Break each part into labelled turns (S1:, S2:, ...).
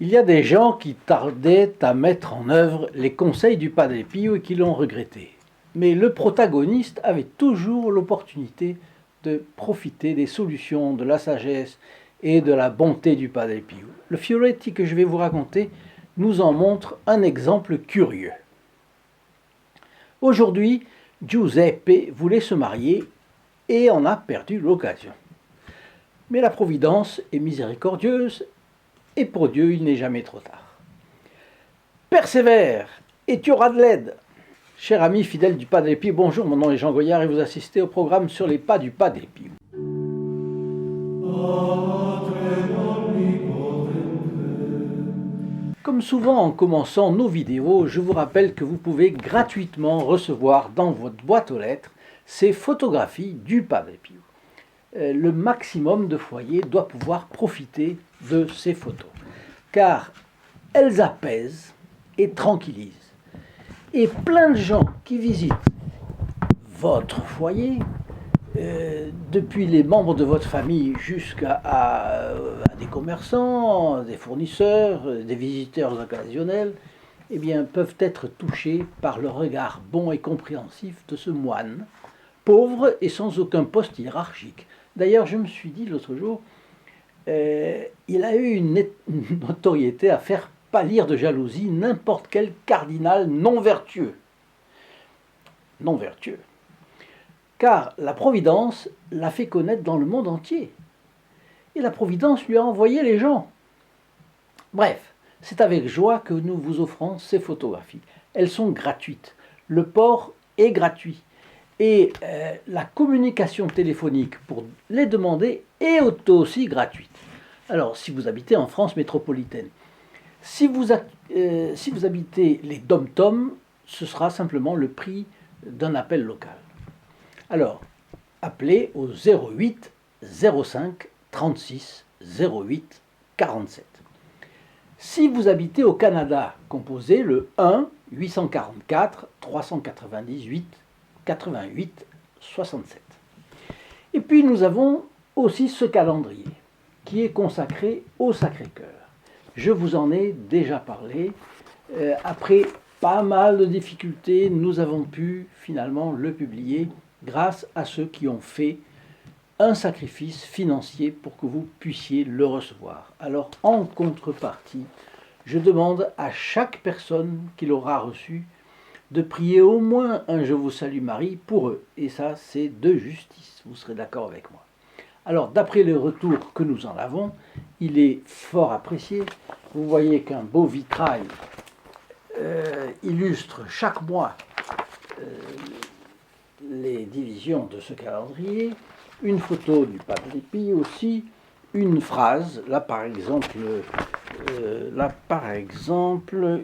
S1: Il y a des gens qui tardaient à mettre en œuvre les conseils du Padre Pio et qui l'ont regretté. Mais le protagoniste avait toujours l'opportunité de profiter des solutions, de la sagesse et de la bonté du Padre Pio. Le Fioretti que je vais vous raconter nous en montre un exemple curieux. Aujourd'hui, Giuseppe voulait se marier et en a perdu l'occasion. Mais la Providence est miséricordieuse et pour Dieu, il n'est jamais trop tard. Persévère et tu auras de l'aide. Cher ami fidèle du Padre Pio, bonjour, mon nom est Jean Goyard et vous assistez au programme Sur les pas du Padre Pio. Comme souvent en commençant nos vidéos, je vous rappelle que vous pouvez gratuitement recevoir dans votre boîte aux lettres ces photographies du Padre Pio. Le maximum de foyers doit pouvoir profiter de ces photos, car elles apaisent et tranquillisent. Et plein de gens qui visitent votre foyer, depuis les membres de votre famille jusqu'à des commerçants, des fournisseurs, des visiteurs occasionnels, eh bien, peuvent être touchés par le regard bon et compréhensif de ce moine, pauvre et sans aucun poste hiérarchique. D'ailleurs, je me suis dit l'autre jour, il a eu une notoriété à faire pâlir de jalousie n'importe quel cardinal non vertueux. Non vertueux. Car la Providence l'a fait connaître dans le monde entier. Et la Providence lui a envoyé les gens. Bref, c'est avec joie que nous vous offrons ces photographies. Elles sont gratuites. Le port est gratuit. Et la communication téléphonique pour les demander est aussi gratuite. Alors, si vous habitez en France métropolitaine, si vous habitez les dom-toms, ce sera simplement le prix d'un appel local. Alors, appelez au 08 05 36 08 47. Si vous habitez au Canada, composez le 1 844 398 88 67. Et puis nous avons aussi ce calendrier qui est consacré au Sacré-Cœur. Je vous en ai déjà parlé. Après pas mal de difficultés, nous avons pu finalement le publier grâce à ceux qui ont fait un sacrifice financier pour que vous puissiez le recevoir. Alors en contrepartie, je demande à chaque personne qui l'aura reçu de prier au moins un Je vous salue Marie pour eux. Et ça, c'est de justice. Vous serez d'accord avec moi. Alors, d'après les retours que nous en avons, il est fort apprécié. Vous voyez qu'un beau vitrail illustre chaque mois les divisions de ce calendrier. Une photo du Padre Pio aussi. Une phrase. Là, par exemple,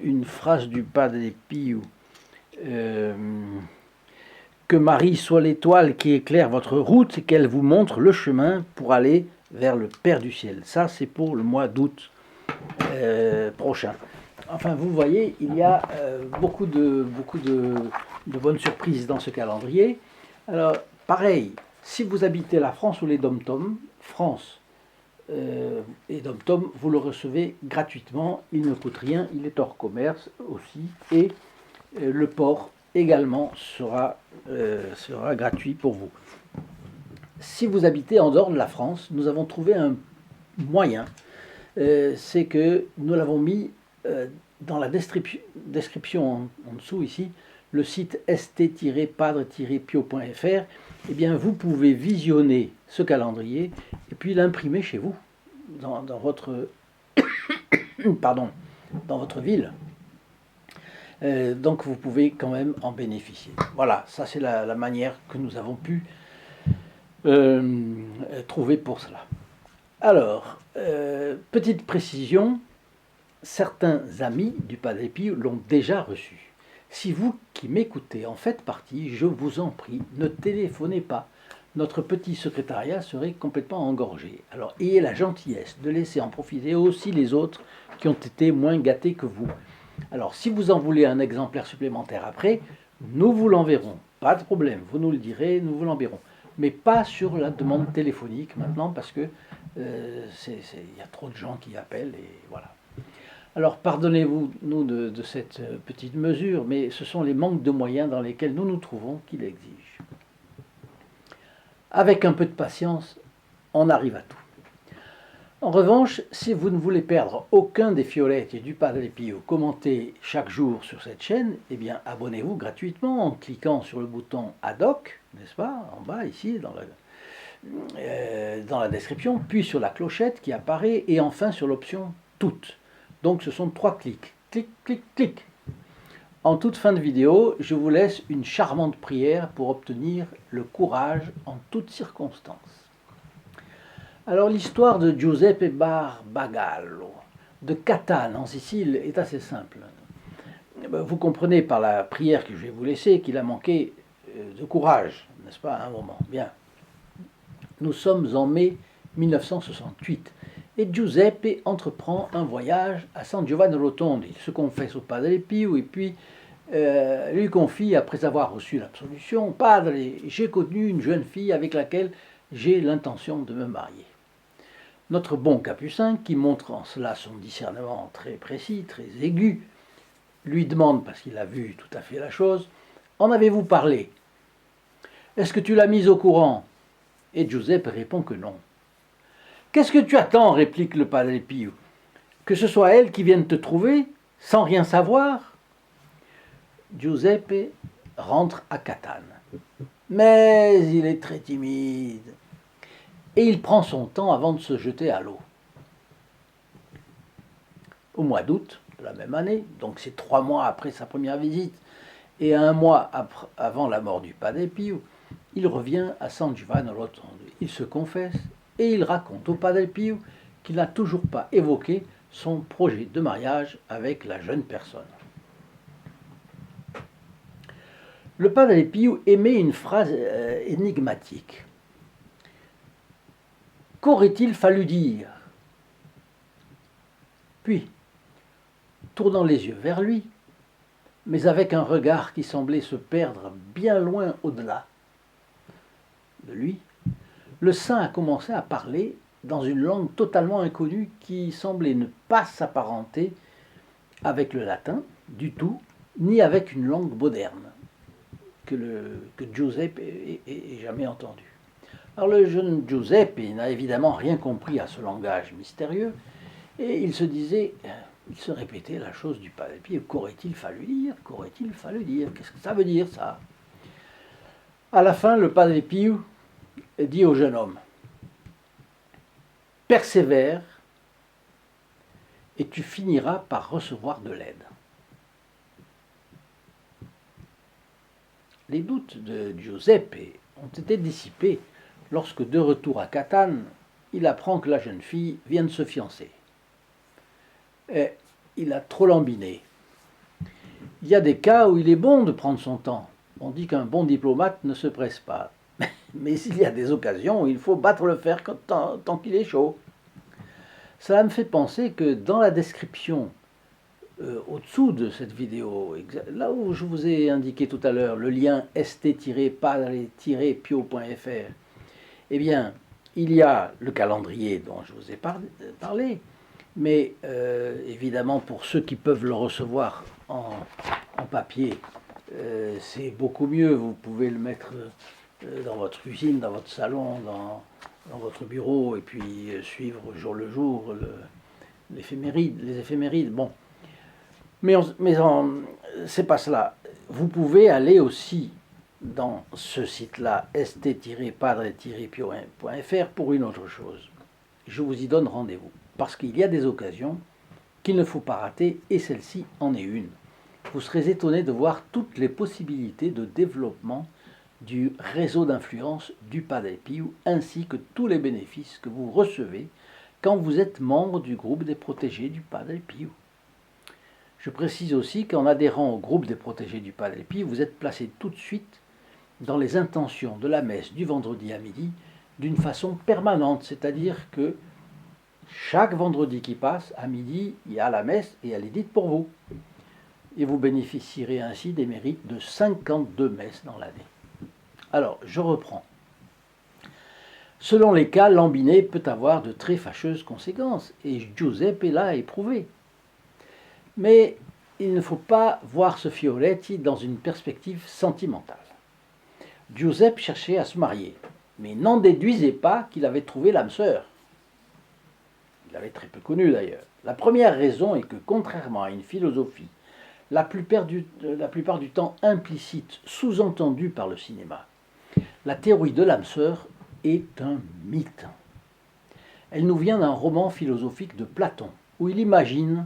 S1: une phrase du Padre Pio. Que Marie soit l'étoile qui éclaire votre route et qu'elle vous montre le chemin pour aller vers le Père du ciel. Ça, c'est pour le mois d'août prochain. Enfin, vous voyez, il y a beaucoup de bonnes surprises dans ce calendrier. Alors, pareil, si vous habitez la France ou les dom-toms, France et dom-tom, vous le recevez gratuitement. Il ne coûte rien, il est hors commerce aussi. Et le port également sera gratuit pour vous. Si vous habitez en dehors de la France, nous avons trouvé un moyen. C'est que nous l'avons mis dans la description en dessous ici, le site st-padre-pio.fr. Eh bien, vous pouvez visionner ce calendrier et puis l'imprimer chez vous, dans votre dans votre ville. Donc vous pouvez quand même en bénéficier. Voilà, ça c'est la manière que nous avons pu trouver pour cela. Alors, petite précision, certains amis du Padre Pio l'ont déjà reçu. Si vous qui m'écoutez en faites partie, je vous en prie, ne téléphonez pas. Notre petit secrétariat serait complètement engorgé. Alors ayez la gentillesse de laisser en profiter aussi les autres qui ont été moins gâtés que vous. Alors, si vous en voulez un exemplaire supplémentaire après, nous vous l'enverrons. Pas de problème, vous nous le direz, nous vous l'enverrons. Mais pas sur la demande téléphonique maintenant, parce que y a trop de gens qui appellent, et voilà. Alors pardonnez-vous nous de cette petite mesure, mais ce sont les manques de moyens dans lesquels nous nous trouvons qui l'exigent. Avec un peu de patience, on arrive à tout. En revanche, si vous ne voulez perdre aucun des Fioletti du Padre Pio commentés chaque jour sur cette chaîne, eh bien abonnez-vous gratuitement en cliquant sur le bouton Ad hoc, n'est-ce pas, en bas ici dans la description, puis sur la clochette qui apparaît et enfin sur l'option Toutes. Donc ce sont 3 clics. Clic, clic, clic. En toute fin de vidéo, je vous laisse une charmante prière pour obtenir le courage en toutes circonstances. Alors l'histoire de Giuseppe Barbagallo, de Catane en Sicile, est assez simple. Vous comprenez par la prière que je vais vous laisser qu'il a manqué de courage, n'est-ce pas, à un moment. Bien. Nous sommes en mai 1968 et Giuseppe entreprend un voyage à San Giovanni Rotondo. Il se confesse au Padre Pio et puis lui confie, après avoir reçu l'absolution: Padre, j'ai connu une jeune fille avec laquelle j'ai l'intention de me marier. Notre bon capucin, qui montre en cela son discernement très précis, très aigu, lui demande, parce qu'il a vu tout à fait la chose: en avez-vous parlé? Est-ce que tu l'as mise au courant? Et Giuseppe répond que non. Qu'est-ce que tu attends? Réplique le Padre Pio. Que ce soit elle qui vienne te trouver, sans rien savoir? Giuseppe rentre à Catane. Mais il est très timide. Et il prend son temps avant de se jeter à l'eau. Au mois d'août de la même année, donc c'est 3 mois après sa première visite, et 1 mois avant la mort du Padre Pio, il revient à San Giovanni Rotondo. Il se confesse et il raconte au Padre Pio qu'il n'a toujours pas évoqué son projet de mariage avec la jeune personne. Le Padre Pio émet une phrase énigmatique. Qu'aurait-il fallu dire? Puis, tournant les yeux vers lui, mais avec un regard qui semblait se perdre bien loin au-delà de lui, le saint a commencé à parler dans une langue totalement inconnue qui semblait ne pas s'apparenter avec le latin du tout, ni avec une langue moderne que Giuseppe ait jamais entendue. Alors le jeune Giuseppe n'a évidemment rien compris à ce langage mystérieux, et il se répétait la chose du Padre Pio. Qu'aurait-il fallu dire? Qu'aurait-il fallu dire? Qu'est-ce que ça veut dire, ça? À la fin, le Padre Pio dit au jeune homme: persévère et tu finiras par recevoir de l'aide. Les doutes de Giuseppe ont été dissipés lorsque, de retour à Catane, il apprend que la jeune fille vient de se fiancer. Et il a trop lambiné. Il y a des cas où il est bon de prendre son temps. On dit qu'un bon diplomate ne se presse pas. Mais s'il y a des occasions où il faut battre le fer tant qu'il est chaud. Cela me fait penser que dans la description au-dessous de cette vidéo, là où je vous ai indiqué tout à l'heure le lien st-padre-pio.fr, eh bien, il y a le calendrier dont je vous ai parlé, mais évidemment pour ceux qui peuvent le recevoir en papier, c'est beaucoup mieux. Vous pouvez le mettre dans votre cuisine, dans votre salon, dans votre bureau, et puis suivre jour le jour les éphémérides. Bon, mais c'est pas cela. Vous pouvez aller aussi dans ce site-là, st-padre-pio.fr, pour une autre chose. Je vous y donne rendez-vous, parce qu'il y a des occasions qu'il ne faut pas rater, et celle-ci en est une. Vous serez étonné de voir toutes les possibilités de développement du réseau d'influence du Padre Pio, ainsi que tous les bénéfices que vous recevez quand vous êtes membre du groupe des protégés du Padre Pio. Je précise aussi qu'en adhérant au groupe des protégés du Padre Pio, vous êtes placé tout de suite dans les intentions de la messe du vendredi à midi d'une façon permanente, c'est-à-dire que chaque vendredi qui passe, à midi, il y a la messe et elle est dite pour vous. Et vous bénéficierez ainsi des mérites de 52 messes dans l'année. Alors, je reprends. Selon les cas, l'embiner peut avoir de très fâcheuses conséquences, et Giuseppe l'a éprouvé. Mais il ne faut pas voir ce Fioretti dans une perspective sentimentale. Giuseppe cherchait à se marier, mais n'en déduisez pas qu'il avait trouvé l'âme sœur. Il l'avait très peu connue d'ailleurs. La première raison est que, contrairement à une philosophie la plupart du temps implicite, sous-entendue par le cinéma, la théorie de l'âme sœur est un mythe. Elle nous vient d'un roman philosophique de Platon, où il imagine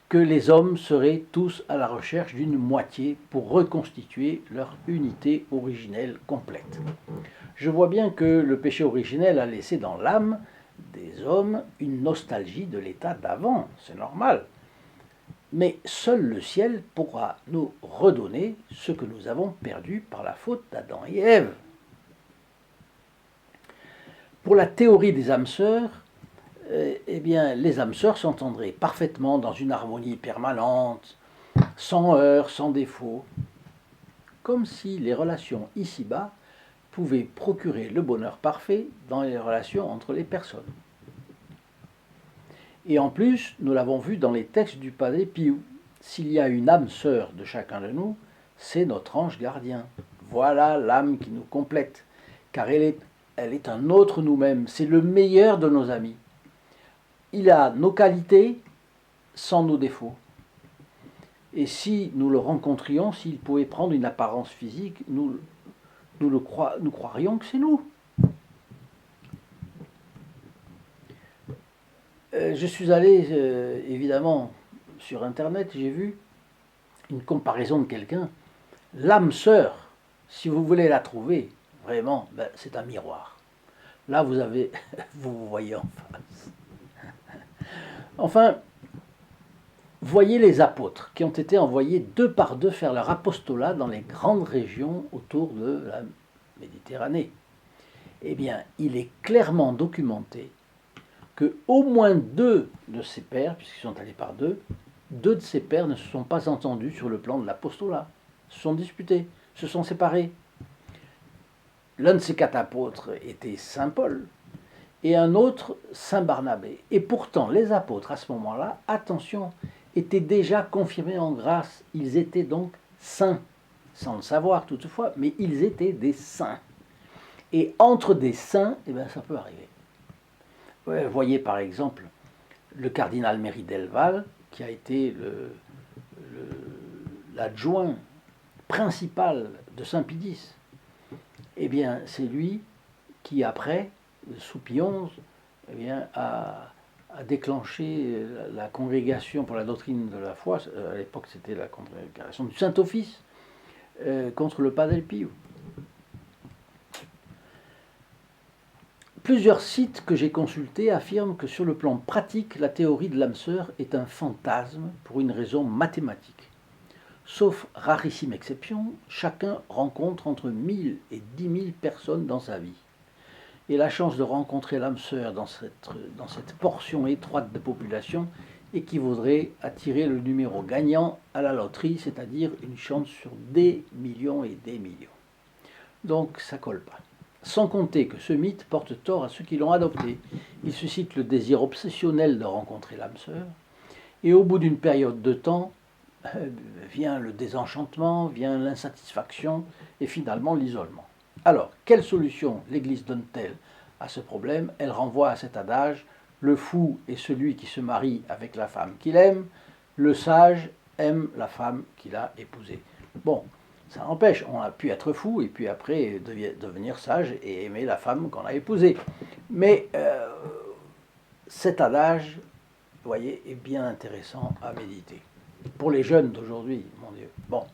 S1: que les hommes seraient tous à la recherche d'une moitié pour reconstituer leur unité originelle complète. Je vois bien que le péché originel a laissé dans l'âme des hommes une nostalgie de l'état d'avant, c'est normal. Mais seul le ciel pourra nous redonner ce que nous avons perdu par la faute d'Adam et Ève. Pour la théorie des âmes sœurs, eh bien, les âmes sœurs s'entendraient parfaitement dans une harmonie permanente, sans heurts, sans défauts, comme si les relations ici-bas pouvaient procurer le bonheur parfait dans les relations entre les personnes. Et en plus, nous l'avons vu dans les textes du Padre Pio, s'il y a une âme sœur de chacun de nous, c'est notre ange gardien. Voilà l'âme qui nous complète, car elle est un autre nous-mêmes, c'est le meilleur de nos amis. Il a nos qualités sans nos défauts. Et si nous le rencontrions, s'il pouvait prendre une apparence physique, nous croirions que c'est nous. Je suis allé, évidemment, sur Internet, j'ai vu une comparaison de quelqu'un. L'âme sœur, si vous voulez la trouver, vraiment, c'est un miroir. Là, vous vous voyez en face. Enfin, voyez les apôtres qui ont été envoyés 2 par 2 faire leur apostolat dans les grandes régions autour de la Méditerranée. Eh bien, il est clairement documenté que au moins 2 de ces pères, puisqu'ils sont allés par 2, 2 de ces pères ne se sont pas entendus sur le plan de l'apostolat, se sont disputés, se sont séparés. L'un de ces 4 apôtres était saint Paul et un autre saint Barnabé. Et pourtant, les apôtres à ce moment-là, attention, étaient déjà confirmés en grâce. Ils étaient donc saints, sans le savoir toutefois, mais ils étaient des saints. Et entre des saints, eh bien, ça peut arriver. Voyez par exemple le cardinal Méry Delval, qui a été l'adjoint principal de Saint Pie X. Eh bien, c'est lui qui, après, sous Pie XI, eh bien, a déclenché la congrégation pour la doctrine de la foi, à l'époque c'était la congrégation du Saint-Office, contre le Padre Pio. Plusieurs sites que j'ai consultés affirment que sur le plan pratique, la théorie de l'âme sœur est un fantasme pour une raison mathématique. Sauf rarissime exception, chacun rencontre entre 1000 et 10 000 personnes dans sa vie. Et la chance de rencontrer l'âme sœur dans cette portion étroite de population équivaudrait à tirer le numéro gagnant à la loterie, c'est-à-dire une chance sur des millions et des millions. Donc ça colle pas. Sans compter que ce mythe porte tort à ceux qui l'ont adopté. Il suscite le désir obsessionnel de rencontrer l'âme sœur, et au bout d'une période de temps, vient le désenchantement, vient l'insatisfaction, et finalement l'isolement. Alors, quelle solution l'Église donne-t-elle à ce problème? Elle renvoie à cet adage, le fou est celui qui se marie avec la femme qu'il aime, le sage aime la femme qu'il a épousée. Bon, ça n'empêche, on a pu être fou et puis après devenir sage et aimer la femme qu'on a épousée. Mais cet adage, vous voyez, est bien intéressant à méditer. Pour les jeunes d'aujourd'hui, mon Dieu. Bon,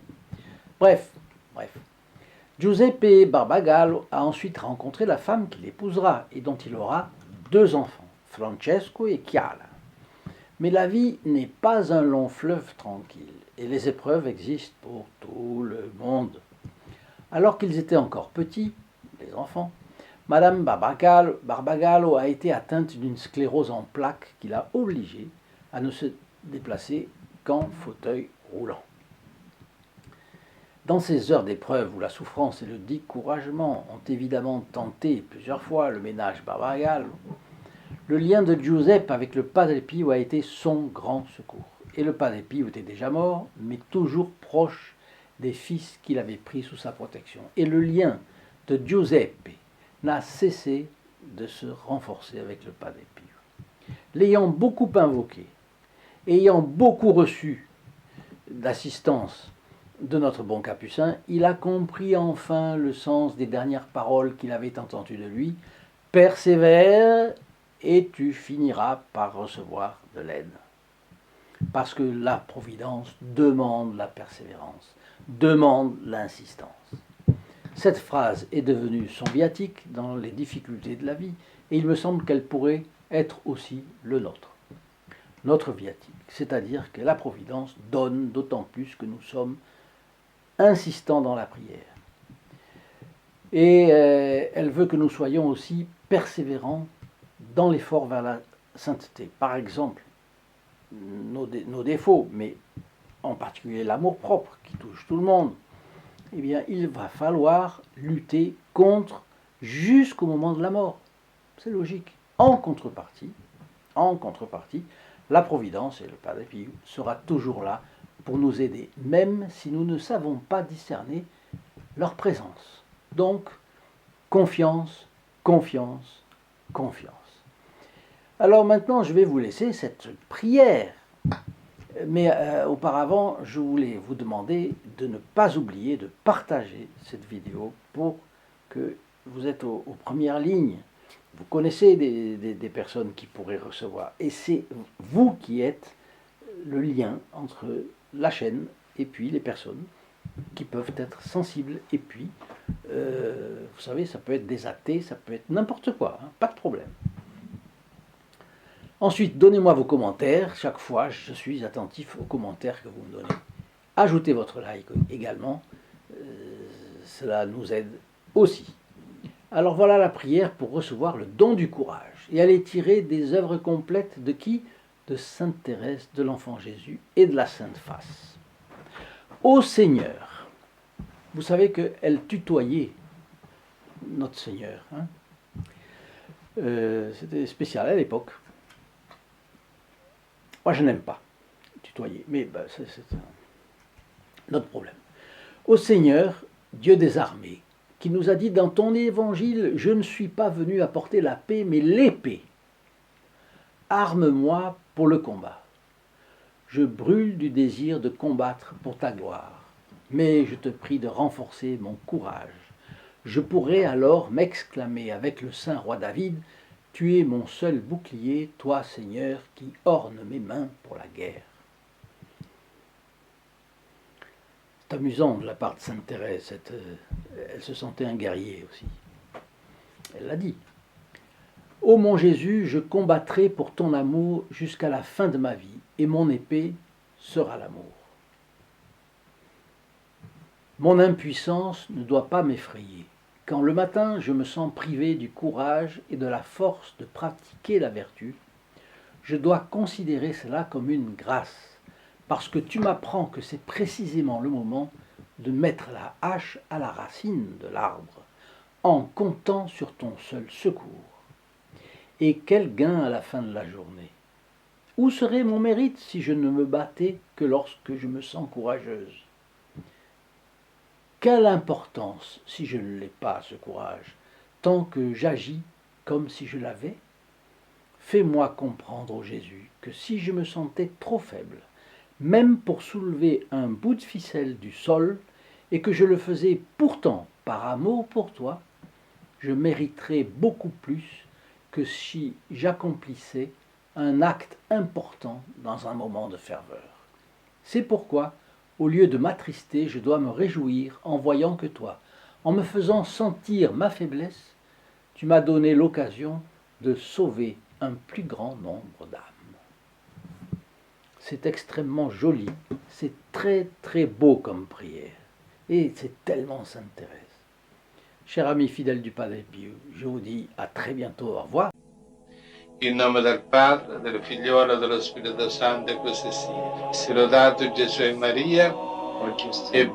S1: bref. Giuseppe Barbagallo a ensuite rencontré la femme qu'il épousera et dont il aura 2 enfants, Francesco et Chiara. Mais la vie n'est pas un long fleuve tranquille et les épreuves existent pour tout le monde. Alors qu'ils étaient encore petits, les enfants, Madame Barbagallo a été atteinte d'une sclérose en plaques qui l'a obligée à ne se déplacer qu'en fauteuil roulant. Dans ces heures d'épreuve où la souffrance et le découragement ont évidemment tenté plusieurs fois le ménage Barbagallo, le lien de Giuseppe avec le Padre Pio a été son grand secours. Et le Padre Pio était déjà mort, mais toujours proche des fils qu'il avait pris sous sa protection. Et le lien de Giuseppe n'a cessé de se renforcer avec le Padre Pio. L'ayant beaucoup invoqué, ayant beaucoup reçu d'assistance de notre bon Capucin, il a compris enfin le sens des dernières paroles qu'il avait entendues de lui. Persévère et tu finiras par recevoir de l'aide. Parce que la Providence demande la persévérance, demande l'insistance. Cette phrase est devenue son viatique dans les difficultés de la vie et il me semble qu'elle pourrait être aussi le nôtre. Notre viatique, c'est-à-dire que la Providence donne d'autant plus que nous sommes insistants dans la prière. Et elle veut que nous soyons aussi persévérants dans l'effort vers la sainteté. Par exemple, nos défauts, mais en particulier l'amour-propre qui touche tout le monde, eh bien, il va falloir lutter contre jusqu'au moment de la mort. C'est logique. En contrepartie, la Providence et le Padre Pio sera toujours là pour nous aider, même si nous ne savons pas discerner leur présence. Donc, confiance, confiance, confiance. Alors maintenant, je vais vous laisser cette prière. Mais auparavant, je voulais vous demander de ne pas oublier de partager cette vidéo pour que vous êtes aux premières lignes. Vous connaissez des personnes qui pourraient recevoir. Et c'est vous qui êtes le lien entre la chaîne et puis les personnes qui peuvent être sensibles. Et puis, vous savez, ça peut être des athées, ça peut être n'importe quoi, hein, pas de problème. Ensuite, donnez-moi vos commentaires. Chaque fois, je suis attentif aux commentaires que vous me donnez. Ajoutez votre like également. Cela nous aide aussi. Alors voilà la prière pour recevoir le don du courage. Et elle est tirée des œuvres complètes de qui? De Sainte Thérèse de l'Enfant Jésus et de la Sainte Face. Ô Seigneur, vous savez qu'elle tutoyait notre Seigneur. Hein, c'était spécial à l'époque. Moi, je n'aime pas tutoyer, mais ben, c'est notre problème. Ô Seigneur, Dieu des armées, qui nous a dit dans ton évangile, je ne suis pas venu apporter la paix, mais l'épée. Arme-moi pour le combat. Je brûle du désir de combattre pour ta gloire, mais je te prie de renforcer mon courage. Je pourrais alors m'exclamer avec le saint roi David, tu es mon seul bouclier, toi, Seigneur, qui orne mes mains pour la guerre. C'est amusant de la part de Sainte Thérèse, elle se sentait un guerrier aussi. Elle l'a dit. Ô mon Jésus, je combattrai pour ton amour jusqu'à la fin de ma vie, et mon épée sera l'amour. Mon impuissance ne doit pas m'effrayer. Quand le matin je me sens privé du courage et de la force de pratiquer la vertu, je dois considérer cela comme une grâce, parce que tu m'apprends que c'est précisément le moment de mettre la hache à la racine de l'arbre, en comptant sur ton seul secours. Et quel gain à la fin de la journée! Où serait mon mérite si je ne me battais que lorsque je me sens courageuse? Quelle importance si je ne l'ai pas, ce courage, tant que j'agis comme si je l'avais? Fais-moi comprendre, ô Jésus, que si je me sentais trop faible, même pour soulever un bout de ficelle du sol, et que je le faisais pourtant par amour pour toi, je mériterais beaucoup plus que si j'accomplissais un acte important dans un moment de ferveur. C'est pourquoi, au lieu de m'attrister, je dois me réjouir en voyant que toi, en me faisant sentir ma faiblesse, tu m'as donné l'occasion de sauver un plus grand nombre d'âmes. C'est extrêmement joli, c'est très très beau comme prière, et c'est tellement Sainte Thérèse. Chers amis fidèles du Padre Pio, je vous dis à très bientôt, au revoir.
S2: In nome del Padre, del Figliolo e dello Spirito Santo, e così sia. Sia lodato Gesù e Maria, e